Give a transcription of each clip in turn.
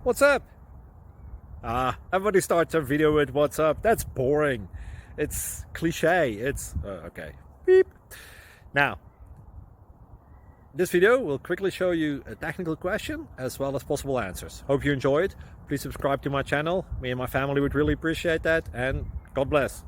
What's up? Everybody starts their video with what's up. That's boring. It's cliche. It's okay. Beep. Now, this video will quickly show you a technical question as well as possible answers. Hope you enjoy it. Please subscribe to my channel. Me and my family would really appreciate that, and God bless.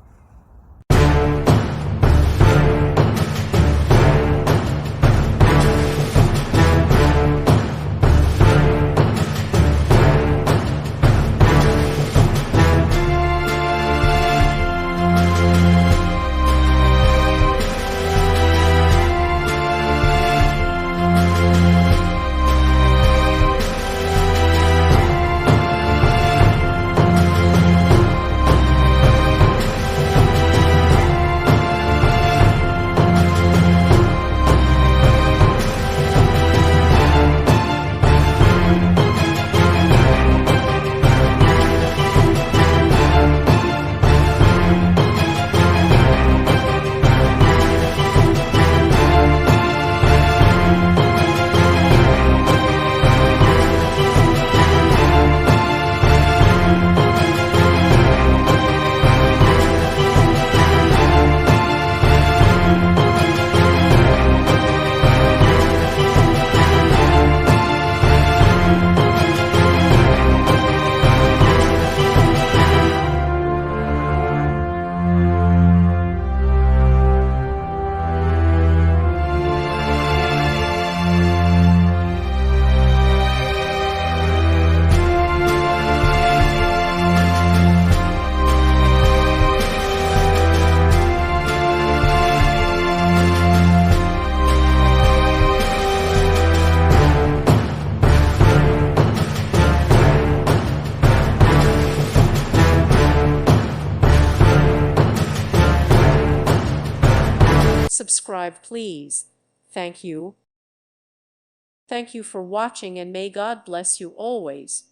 Subscribe, please. Thank you. Thank you for watching, and may God bless you always.